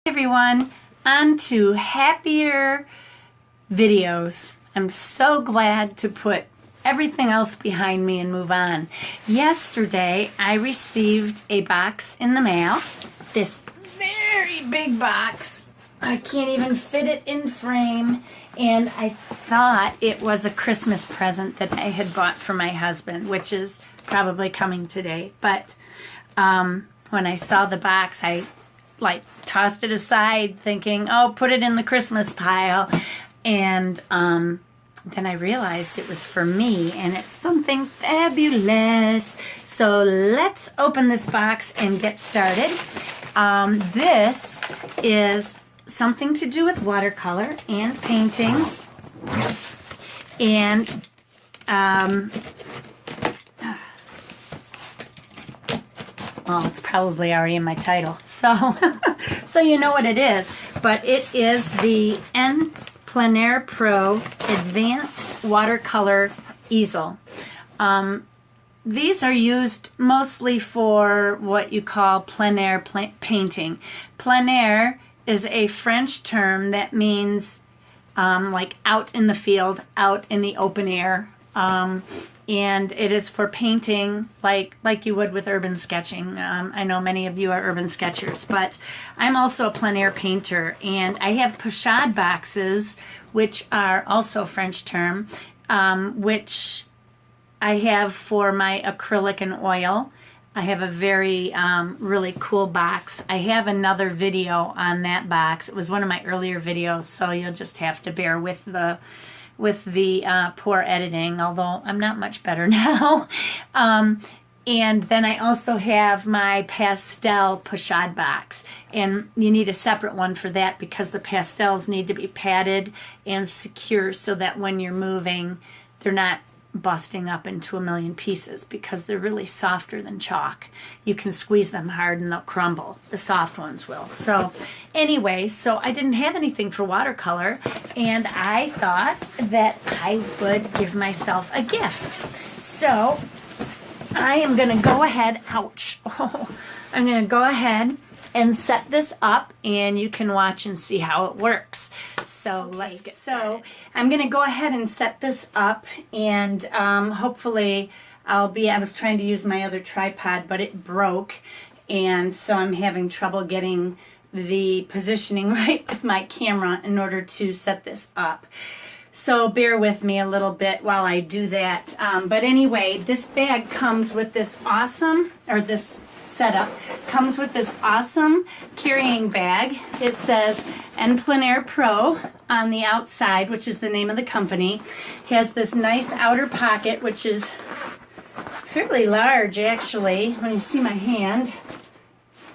Everyone, on to happier videos. I'm so glad to put everything else behind me and move on. Yesterday I received a box in the mail, this very big box. I can't even fit it in frame, and I thought it was a Christmas present that I had bought for my husband, which is probably coming today. But when I saw the box, I tossed it aside thinking, oh, put it in the Christmas pile. And then I realized it was for me, and it's something fabulous. So let's open this box and get started. This is something to do with watercolor and painting. And well, it's probably already in my title, so so you know what it is. But it is the Plein Pro Advanced Watercolor Easel. These are used mostly for what you call plein air painting. Plein air is a French term that means like out in the field, out in the open air. And it is for painting like you would with urban sketching. I know many of you are urban sketchers, but I'm also a plein air painter, and I have pochade boxes, which are also a French term, which I have for my acrylic and oil. I have a very really cool box. I have another video on that box. It was one of my earlier videos, so you'll just have to bear with the poor editing, although I'm not much better now. And then I also have my pastel pochade box, and you need a separate one for that because the pastels need to be padded and secure so that when you're moving, they're not busting up into a million pieces, because they're really softer than chalk. You can squeeze them hard and they'll crumble. The soft ones will. So anyway, so I didn't have anything for watercolor, and I thought that I would give myself a gift. So I am going to go ahead, ouch, I'm going to go ahead and set this up, and you can watch and see how it works. So let's get started. So I'm going to go ahead and set this up, and hopefully I was trying to use my other tripod, but it broke, and so I'm having trouble getting the positioning right with my camera in order to set this up. So bear with me a little bit while I do that. But anyway, this bag comes with this awesome, or this setup comes with this awesome carrying bag. It says Plein Pro on the outside, which is the name of the company. It has this nice outer pocket, which is fairly large actually. When you see my hand,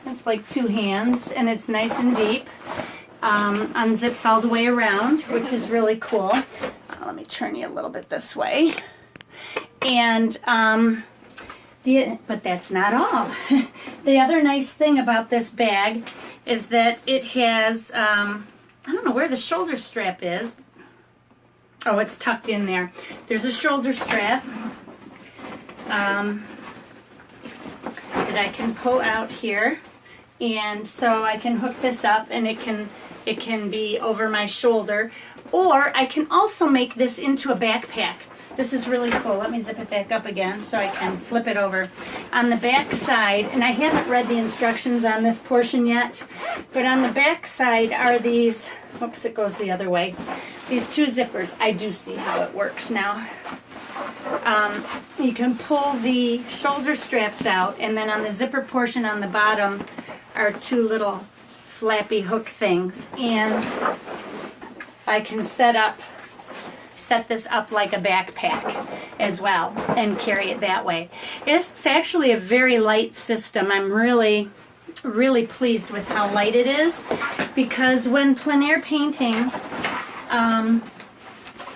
it's like two hands, and it's nice and deep. Unzips all the way around, which is really cool. Let me turn you a little bit this way. And but that's not all. The other nice thing about this bag is that it has, I don't know where the shoulder strap is. Oh, it's tucked in there. There's a shoulder strap that I can pull out here. And so I can hook this up, and it can be over my shoulder. Or I can also make this into a backpack. This is really cool. Let me zip it back up again so I can flip it over. On the back side, and I haven't read the instructions on this portion yet, but on the back side are these, whoops, it goes the other way, these two zippers. I do see how it works now. You can pull the shoulder straps out, and then on the zipper portion on the bottom are two little flappy hook things, and I can set this up like a backpack as well and carry it that way. It's actually a very light system. I'm really pleased with how light it is, because when plein air painting, let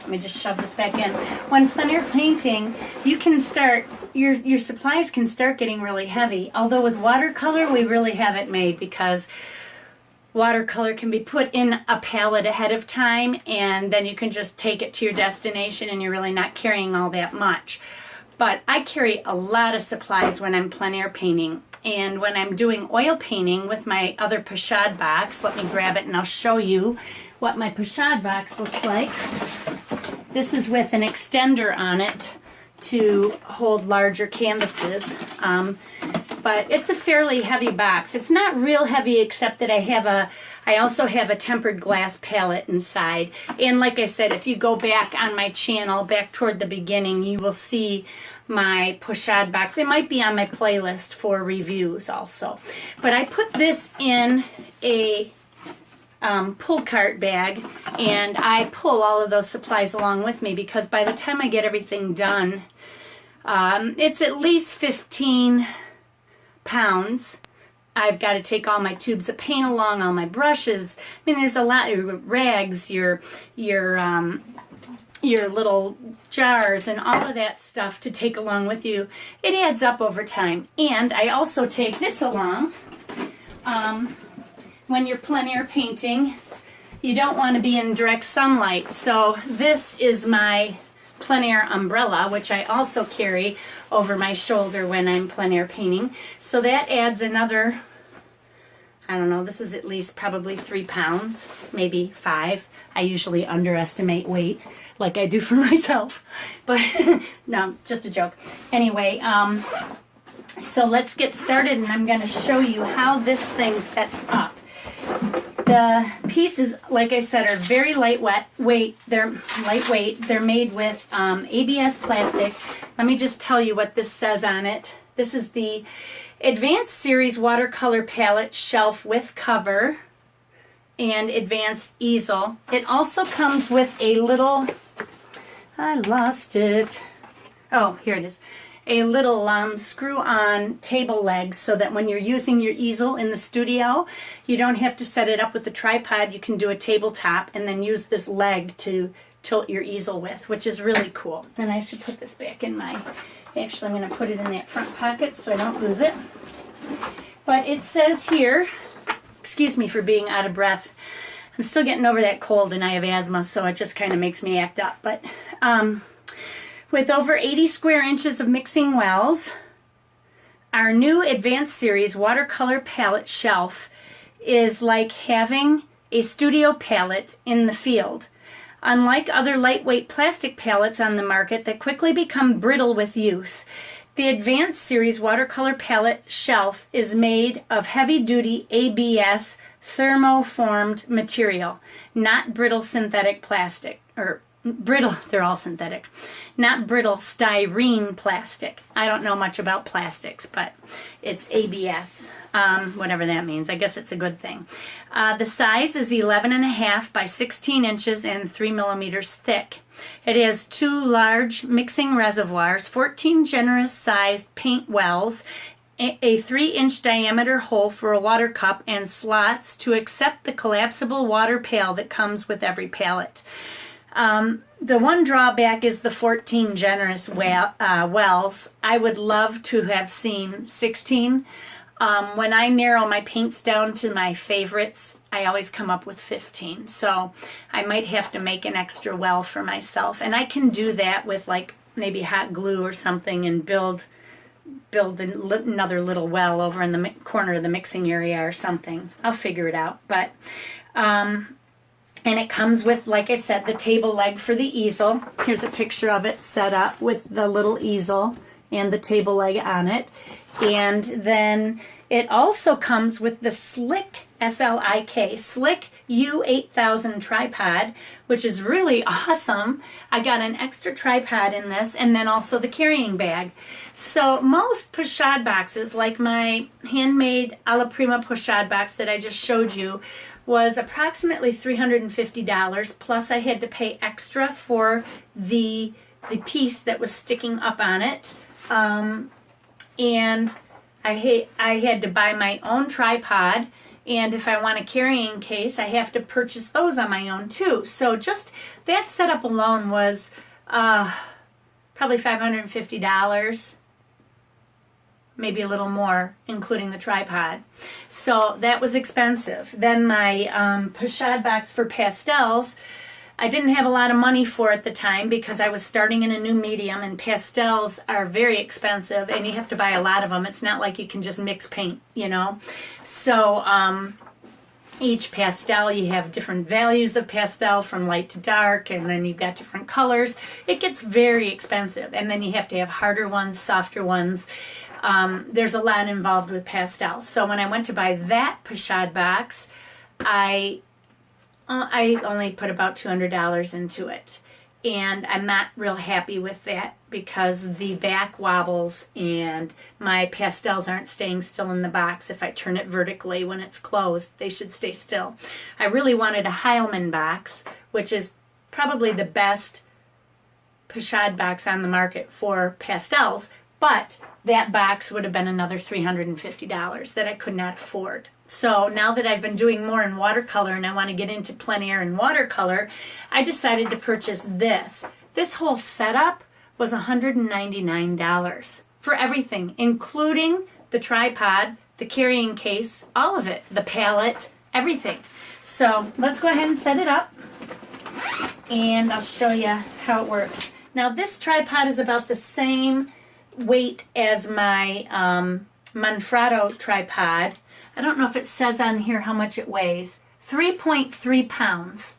me just shove this back in. When plein air painting, you can start, your supplies can start getting really heavy. Although with watercolor, we really have it made, because watercolor can be put in a palette ahead of time, and then you can just take it to your destination, and you're really not carrying all that much. But I carry a lot of supplies when I'm plein air painting, And when I'm doing oil painting with my other pochade box, let me grab it and I'll show you what my pochade box looks like. This is with an extender on it to hold larger canvases. But it's a fairly heavy box. It's not real heavy except that I also have a tempered glass palette inside. And like I said, if you go back on my channel, back toward the beginning, you will see my pochade box. It might be on my playlist for reviews also. But I put this in a pull cart bag, and I pull all of those supplies along with me because by the time I get everything done, it's at least 15 pounds. I've got to take all my tubes of paint along, all my brushes. I mean, there's a lot of rags, your little jars, and all of that stuff to take along with you. It adds up over time. And I also take this along. When you're plein air painting, you don't want to be in direct sunlight. So this is my plein air umbrella, which I also carry over my shoulder when I'm plein air painting. So that adds another, I don't know, this is at least probably 3 pounds, maybe 5. I usually underestimate weight like I do for myself. But no, just a joke. Anyway, so let's get started, and I'm going to show you how this thing sets up. The pieces, like I said, are very lightweight. They're lightweight. They're made with ABS plastic. Let me just tell you what this says on it. This is the Advanced Series Watercolor Palette Shelf with Cover and Advanced Easel. It also comes with a little, I lost it. Oh, here it is. A little screw-on table leg so that when you're using your easel in the studio, you don't have to set it up with the tripod. You can do a tabletop and then use this leg to tilt your easel with, which is really cool. And I should put this back in my, actually I'm going to put it in that front pocket so I don't lose it. But it says here, excuse me for being out of breath. I'm still getting over that cold and I have asthma, so it just kind of makes me act up. But with over 80 square inches of mixing wells, our new Advanced Series Watercolor Palette Shelf is like having a studio palette in the field. Unlike other lightweight plastic palettes on the market that quickly become brittle with use, the Advanced Series Watercolor Palette Shelf is made of heavy-duty ABS thermoformed material, not brittle synthetic plastic, or brittle, they're all synthetic, not brittle styrene plastic. I don't know much about plastics, but it's ABS, whatever that means. I guess it's a good thing. The size is 11.5 by 16 inches and 3 millimeters thick. It has 2 large mixing reservoirs, 14 generous sized paint wells, a 3-inch diameter hole for a water cup, and slots to accept the collapsible water pail that comes with every palette. The one drawback is the 14 generous wells. I would love to have seen 16. When I narrow my paints down to my favorites, I always come up with 15. So I might have to make an extra well for myself. And I can do that with like maybe hot glue or something and build another little well over in the corner of the mixing area or something. I'll figure it out. But and it comes with, like I said, the table leg for the easel. Here's a picture of it set up with the little easel and the table leg on it. And then it also comes with the Slick, S-L-I-K, Slick U8000 tripod, which is really awesome. I got an extra tripod in this, and then also the carrying bag. So most pochade boxes, like my handmade a la prima pochade box that I just showed you, was approximately $350, plus I had to pay extra for the piece that was sticking up on it. And I had to buy my own tripod, and if I want a carrying case, I have to purchase those on my own too. So just that setup alone was probably $550. Maybe a little more, including the tripod. So that was expensive. Then my pochade box for pastels, I didn't have a lot of money for at the time because I was starting in a new medium, and pastels are very expensive and you have to buy a lot of them. It's not like you can just mix paint, you know. So each pastel, you have different values of pastel from light to dark, and then you've got different colors. It gets very expensive, and then you have to have harder ones, softer ones. There's a lot involved with pastels. So when I went to buy that pochade box, I only put about $200 into it, and I'm not real happy with that because the back wobbles and my pastels aren't staying still in the box. If I turn it vertically when it's closed, they should stay still. I really wanted a Heilman box, which is probably the best pochade box on the market for pastels, but that box would have been another $350 that I could not afford. So now that I've been doing more in watercolor and I want to get into plein air and watercolor, I decided to purchase this. This whole setup was $199 for everything, including the tripod, the carrying case, all of it, the palette, everything. So let's go ahead and set it up and I'll show you how it works. Now this tripod is about the same weight as my Manfrotto tripod. I don't know if it says on here how much it weighs. 3.3 pounds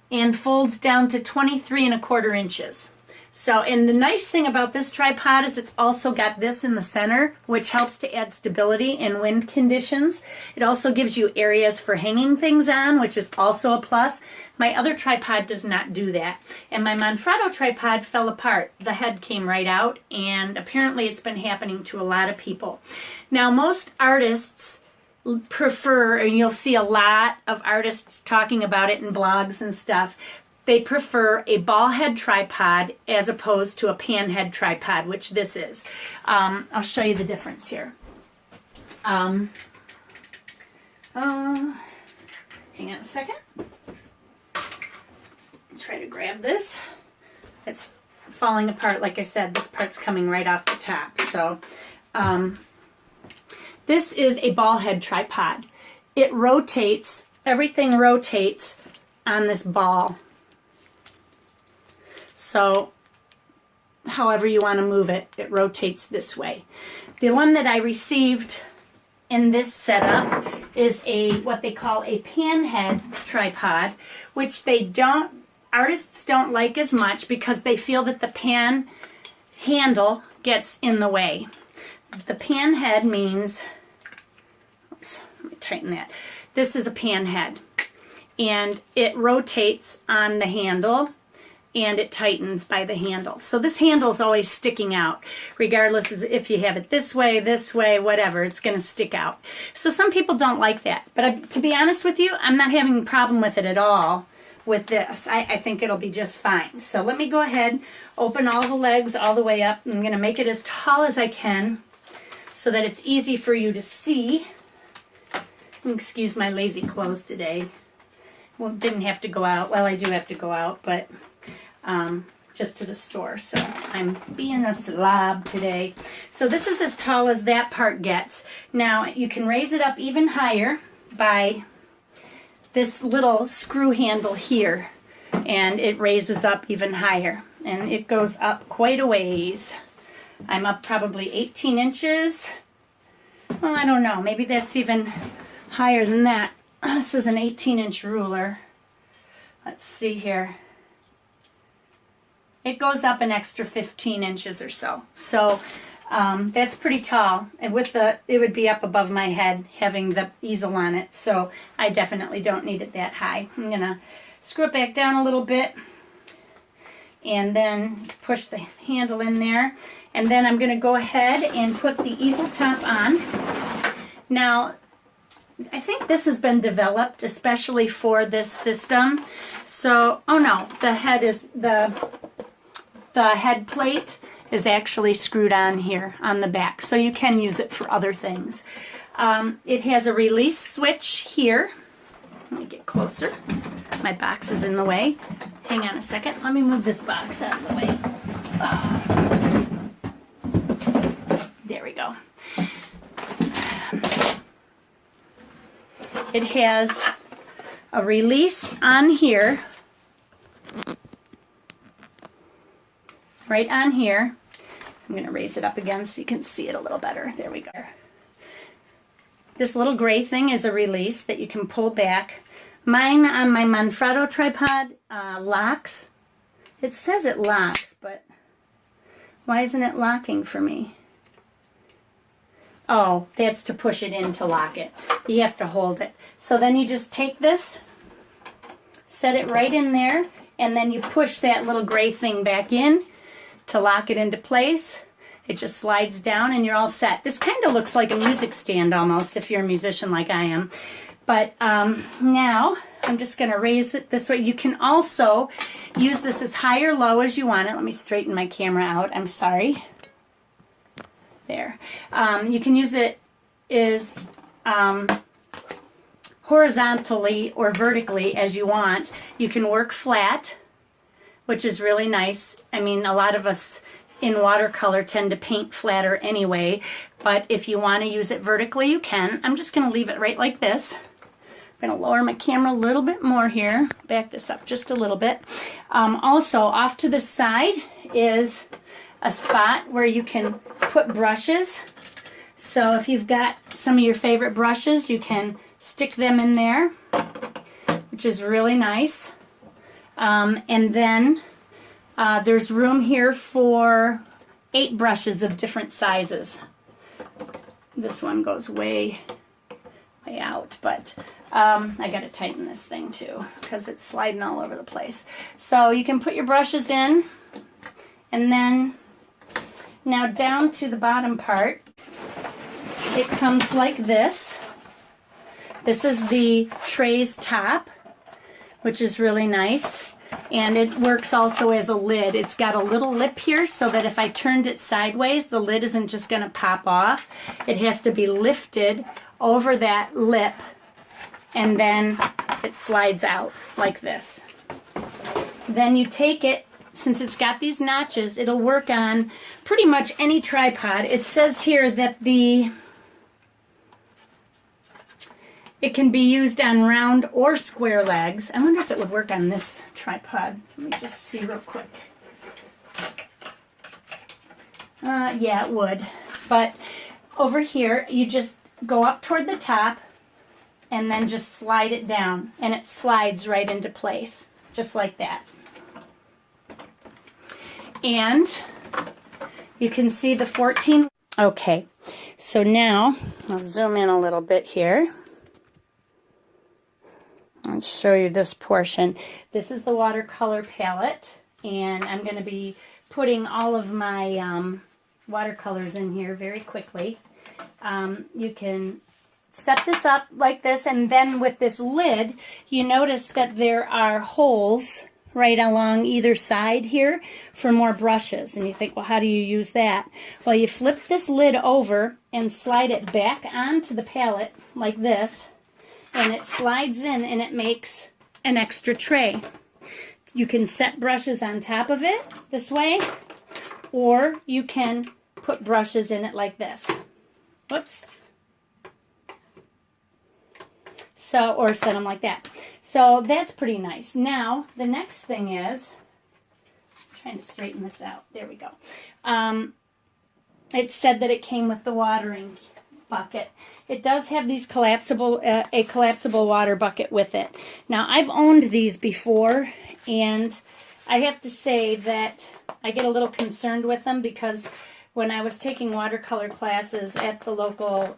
and folds down to 23¼ inches. So, and the nice thing about this tripod is it's also got this in the center, which helps to add stability in wind conditions. It also gives you areas for hanging things on, which is also a plus. My other tripod does not do that. And my Manfrotto tripod fell apart. The head came right out, and apparently it's been happening to a lot of people. Now, most artists prefer, and you'll see a lot of artists talking about it in blogs and stuff, they prefer a ball head tripod as opposed to a pan head tripod, which this is. I'll show you the difference here. Hang on a second. Try to grab this. It's falling apart. Like I said, this part's coming right off the top. So this is a ball head tripod. It rotates, everything rotates on this ball. So however you want to move it, it rotates this way. The one that I received in this setup is what they call a pan head tripod, which artists don't like as much because they feel that the pan handle gets in the way. The pan head means, oops, let me tighten that. This is a pan head, and it rotates on the handle and it tightens by the handle. So this handle is always sticking out, regardless of if you have it this way, whatever, it's going to stick out. So some people don't like that, but to be honest with you, I'm not having a problem with it at all with this. I think it'll be just fine. So let me go ahead, open all the legs all the way up. I'm going to make it as tall as I can so that it's easy for you to see. Excuse my lazy clothes today. Well, didn't have to go out. Well, I do have to go out, but just to the store. So I'm being a slob today. So this is as tall as that part gets. Now you can raise it up even higher by this little screw handle here, and it raises up even higher, and it goes up quite a ways. I'm up probably 18 inches. Well, I don't know, maybe that's even higher than that. This is an 18-inch ruler. Let's see here. It goes up an extra 15 inches or so. So that's pretty tall. And it would be up above my head having the easel on it. So I definitely don't need it that high. I'm going to screw it back down a little bit and then push the handle in there. And then I'm going to go ahead and put the easel top on. Now, I think this has been developed especially for this system. So, oh no, the head plate is actually screwed on here on the back, so you can use it for other things. It has a release switch here. Let me get closer. My box is in the way. Hang on a second. Let me move this box out of the way. Oh. There we go. It has a release on here right on here. I'm going to raise it up again so you can see it a little better. There we go. This little gray thing is a release that you can pull back. Mine on my Manfrotto tripod locks. It says it locks, but why isn't it locking for me? Oh, that's to push it in to lock it. You have to hold it. So then you just take this, set it right in there, and then you push that little gray thing back in to lock it into place. It just slides down and you're all set. This kind of looks like a music stand almost if you're a musician like I am. But now I'm just going to raise it this way. You can also use this as high or low as you want it. Let me straighten my camera out. I'm sorry. There. You can use it as horizontally or vertically as you want. You can work flat, which is really nice. I mean, a lot of us in watercolor tend to paint flatter anyway, but if you want to use it vertically, you can. I'm just going to leave it right like this. I'm going to lower my camera a little bit more here, back this up just a little bit. Also, off to the side is a spot where you can put brushes. So if you've got some of your favorite brushes, you can stick them in there, which is really nice. And then there's room here for 8 brushes of different sizes. This one goes way out, but I got to tighten this thing too because it's sliding all over the place. So you can put your brushes in, and then now down to the bottom part, it comes like this. This is the tray's top, which is really nice. And it works also as a lid. It's got a little lip here so that if I turned it sideways, the lid isn't just going to pop off. It has to be lifted over that lip, and then it slides out like this. Then you take it, since it's got these notches, it'll work on pretty much any tripod. It says here that it can be used on round or square legs. I wonder if it would work on this tripod. Let me just see real quick. Yeah, it would. But over here, you just go up toward the top and then just slide it down. And it slides right into place, just like that. And you can see the 14. Okay, so now I'll zoom in a little bit here. I'll show you this portion. This is the watercolor palette, and I'm going to be putting all of my watercolors in here very quickly. You can set this up like this, and then with this lid, you notice that there are holes right along either side here for more brushes. And you think, well, how do you use that? Well, you flip this lid over and slide it back onto the palette like this, and it slides in and it makes an extra tray. You can set brushes on top of it this way, or you can put brushes in it like this. Whoops. So, or set them like that. So that's pretty nice. Now, the next thing is, I'm trying to straighten this out. There we go. It said that it came with the watering bucket. It does have these collapsible, a collapsible water bucket with it. Now, I've owned these before, and I have to say that I get a little concerned with them because when I was taking watercolor classes at the local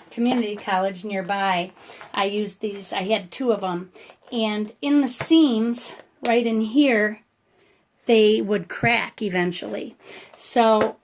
community college nearby, I used these. I had 2 of them, and in the seams right in here, they would crack eventually. So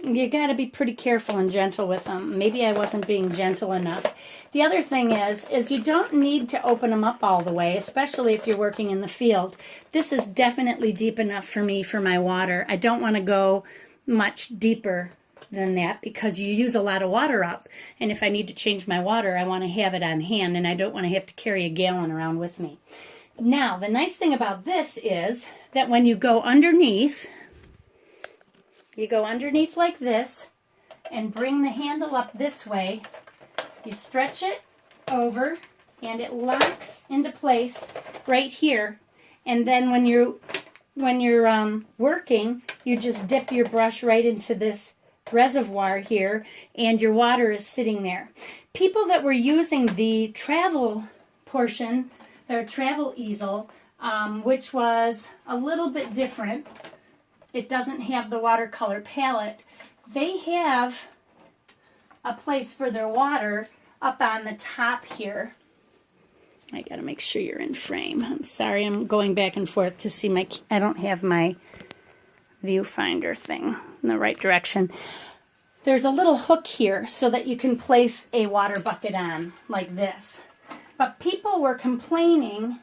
you got to be pretty careful and gentle with them. Maybe I wasn't being gentle enough. The other thing is you don't need to open them up all the way, especially if you're working in the field. This is definitely deep enough for me for my water. I don't want to go much deeper than that because you use a lot of water up, and if I need to change my water, I want to have it on hand, and I don't want to have to carry a gallon around with me. Now, the nice thing about this is that when you go underneath, like this and bring the handle up this way, you stretch it over and it locks into place right here, and then when you when you're working, you just dip your brush right into this reservoir here, and your water is sitting there. People that were using the travel portion, their travel easel, which was a little bit different, it doesn't have the watercolor palette, they have a place for their water up on the top here. I gotta make sure you're in frame. I'm sorry, I'm going back and forth to see my, I don't have my viewfinder thing in the right direction. There's a little hook here so that you can place a water bucket on like this. But people were complaining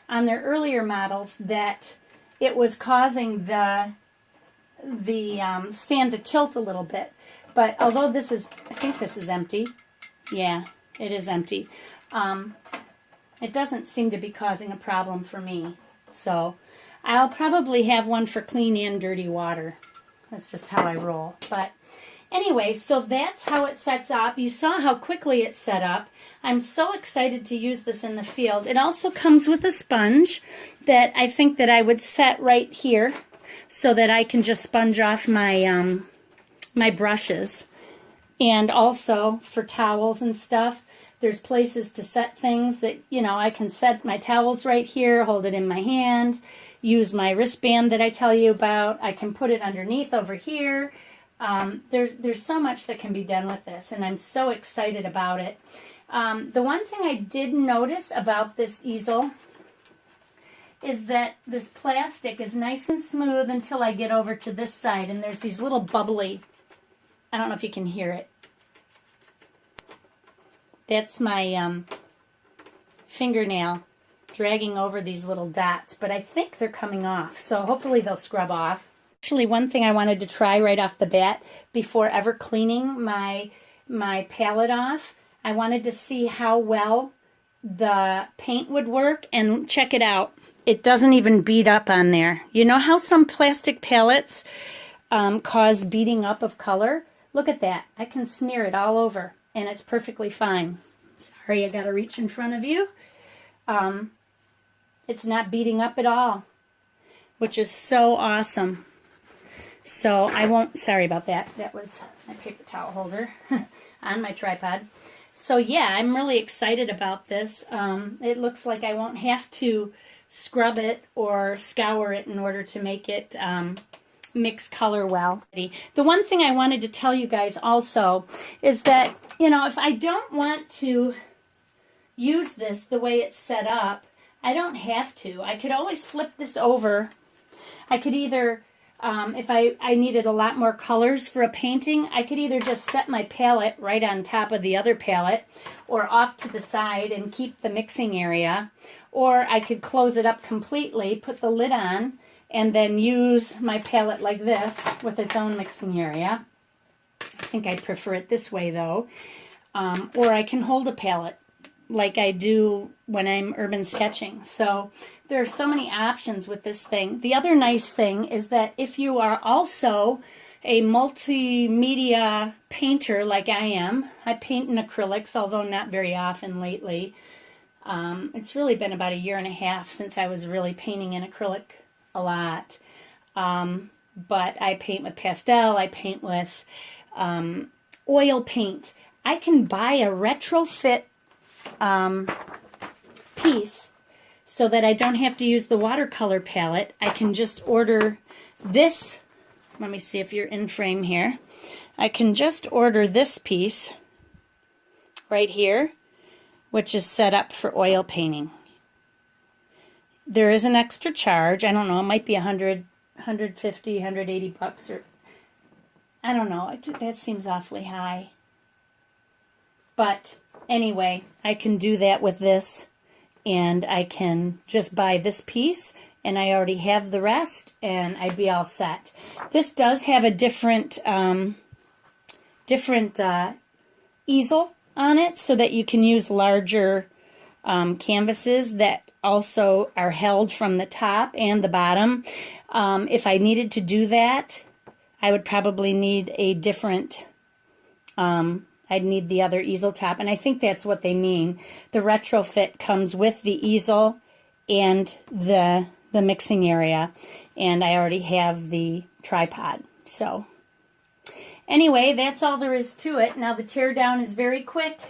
on their earlier models that it was causing the stand to tilt a little bit. But although this is, I think this is empty. Yeah, it is empty. It doesn't seem to be causing a problem for me. So I'll probably have one for clean and dirty water. That's just how I roll. But anyway, so that's how it sets up. You saw how quickly it set up. I'm so excited to use this in the field. It also comes with a sponge that I think that I would set right here so that I can just sponge off my my brushes. And also for towels and stuff, there's places to set things that, you know, I can set my towels right here, hold it in my hand, use my wristband that I tell you about. I can put it underneath over here. There's so much that can be done with this, and I'm so excited about it. The one thing I did notice about this easel is that this plastic is nice and smooth until I get over to this side, and there's these little bubbly, I don't know if you can hear it. That's my fingernail dragging over these little dots, but I think they're coming off, so hopefully they'll scrub off. Actually, one thing I wanted to try right off the bat before ever cleaning my palette off, I wanted to see how well the paint would work, and check it out. It doesn't even bead up on there. You know how some plastic palettes cause beading up of color? Look at that. I can smear it all over, and it's perfectly fine. Sorry, I gotta reach in front of you. It's not beading up at all, which is so awesome. So I won't, sorry about that. That was my paper towel holder on my tripod. So yeah, I'm really excited about this. It looks like I won't have to scrub it or scour it in order to make it mix color well. The one thing I wanted to tell you guys also is that, you know, if I don't want to use this the way it's set up, I don't have to. I could always flip this over. I could either, if I needed a lot more colors for a painting, I could either just set my palette right on top of the other palette or off to the side and keep the mixing area. Or I could close it up completely, put the lid on, and then use my palette like this with its own mixing area. I think I prefer it this way though. Or I can hold a palette like I do when I'm urban sketching. So there are so many options with this thing. The other nice thing is that if you are also a multimedia painter like I am, I paint in acrylics, although not very often lately. It's really been about 1.5 years since I was really painting in acrylic a lot. But I paint with pastel, I paint with oil paint. I can buy a retrofit piece so that I don't have to use the watercolor palette. I can just order this. Let me see if you're in frame here. I can just order this piece right here, which is set up for oil painting. There is an extra charge. I don't know, it might be 100, 150, 180 bucks, or I don't know. That seems awfully high. But anyway, I can do that with this, and I can just buy this piece, and I already have the rest, and I'd be all set. This does have a different easel on it, so that you can use larger canvases that also are held from the top and the bottom. If I needed to do that, I would probably need a different, I'd need the other easel top, and I think that's what they mean. The retrofit comes with the easel and the the mixing area, and I already have the tripod. So anyway, that's all there is to it. Now the tear down is very quick.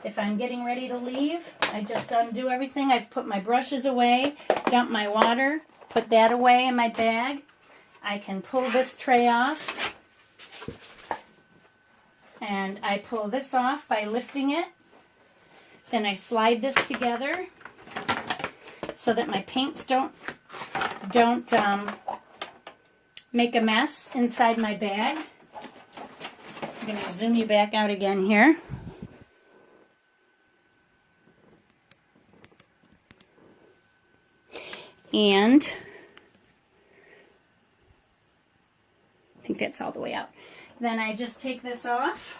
If I'm getting ready to leave, I just undo everything. I've put my brushes away, dump my water, put that away in my bag. I can pull this tray off, and I pull this off by lifting it. Then I slide this together so that my paints don't make a mess inside my bag. I'm going to zoom you back out again here. And I think that's all the way out. Then I just take this off,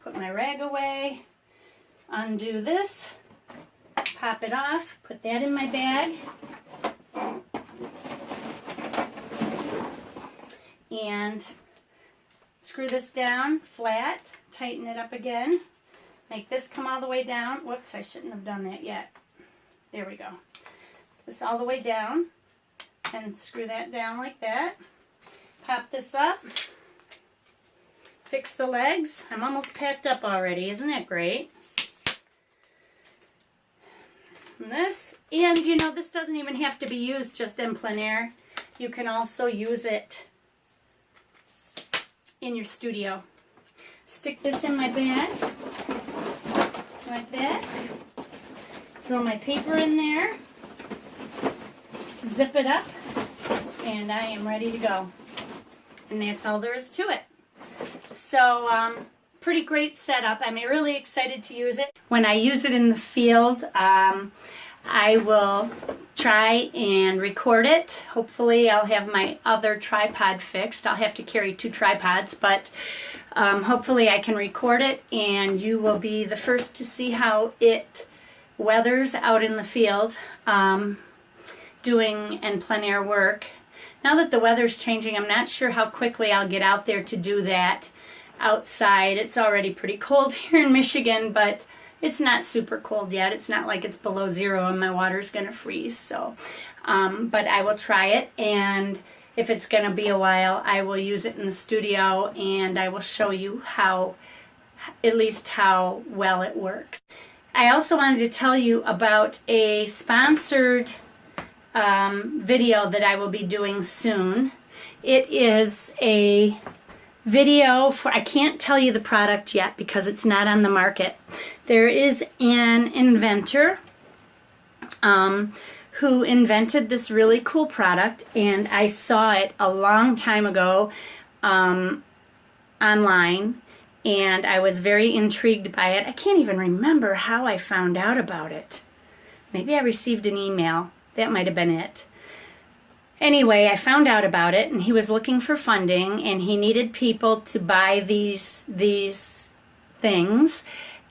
put my rag away, undo this, pop it off, put that in my bag, and screw this down flat, tighten it up again, make this come all the way down. Whoops, I shouldn't have done that yet. There we go. This all the way down, and screw that down like that. Pop this up, fix the legs. I'm almost packed up already. Isn't that great? And this, and you know, this doesn't even have to be used just in plein air. You can also use it in your studio. Stick this in my bag like that. Throw my paper in there. Zip it up, and I am ready to go. And that's all there is to it. So, pretty great setup. I'm really excited to use it. When I use it in the field, I will try and record it. Hopefully I'll have my other tripod fixed. I'll have to carry 2 tripods, but hopefully I can record it, and you will be the first to see how it weathers out in the field. Doing and plein air work. Now that the weather's changing, I'm not sure how quickly I'll get out there to do that outside. It's already pretty cold here in Michigan, but it's not super cold yet. It's not like it's below 0 and my water's gonna freeze. So, but I will try it, and if it's gonna be a while, I will use it in the studio, and I will show you how, at least how well it works. I also wanted to tell you about a sponsored video that I will be doing soon. It is a video for, I can't tell you the product yet because it's not on the market. There is an inventor who invented this really cool product, and I saw it a long time ago online, and I was very intrigued by it. I can't even remember how I found out about it. Maybe I received an email. That might have been it. Anyway, I found out about it, and he was looking for funding, and he needed people to buy these things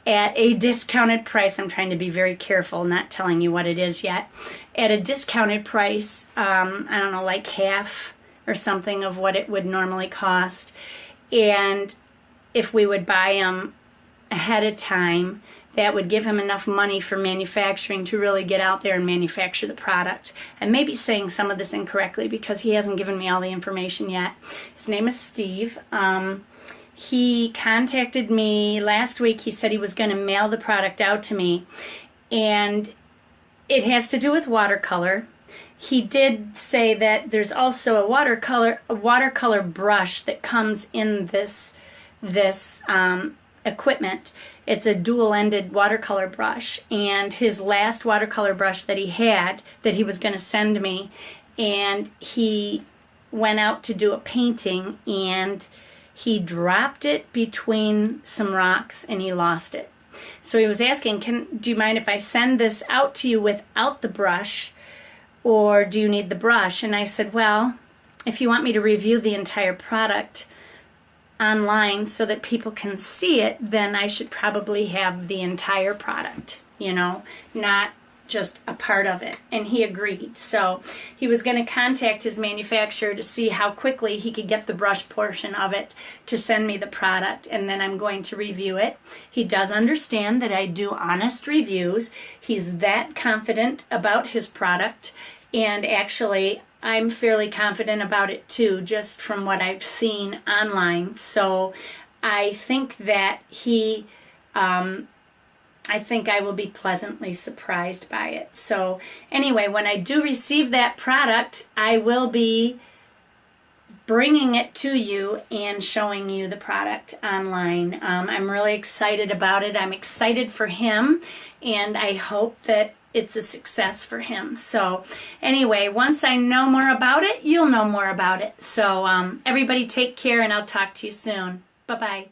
at a discounted price. I'm trying to be very careful, not telling you what it is yet. At a discounted price, I don't know, like half or something of what it would normally cost. And if we would buy them ahead of time, that would give him enough money for manufacturing to really get out there and manufacture the product. I may be saying some of this incorrectly because he hasn't given me all the information yet. His name is Steve. He contacted me last week. He said he was going to mail the product out to me, and it has to do with watercolor. He did say that there's also a watercolor brush that comes in this equipment. It's a dual-ended watercolor brush, and his last watercolor brush that he had, that he was going to send me, and he went out to do a painting, and he dropped it between some rocks, and he lost it. So he was asking, do you mind if I send this out to you without the brush, or do you need the brush? And I said, well, if you want me to review the entire product online so that people can see it, then I should probably have the entire product, you know, not just a part of it. And he agreed. So he was going to contact his manufacturer to see how quickly he could get the brush portion of it to send me the product, and then I'm going to review it. He does understand that I do honest reviews. He's that confident about his product, And actually, I'm fairly confident about it too, just from what I've seen online. So I think that I think I will be pleasantly surprised by it. So anyway, when I do receive that product, I will be bringing it to you and showing you the product online. I'm really excited about it. I'm excited for him, and I hope that it's a success for him. So anyway, once I know more about it, you'll know more about it. So everybody take care, and I'll talk to you soon. Bye-bye.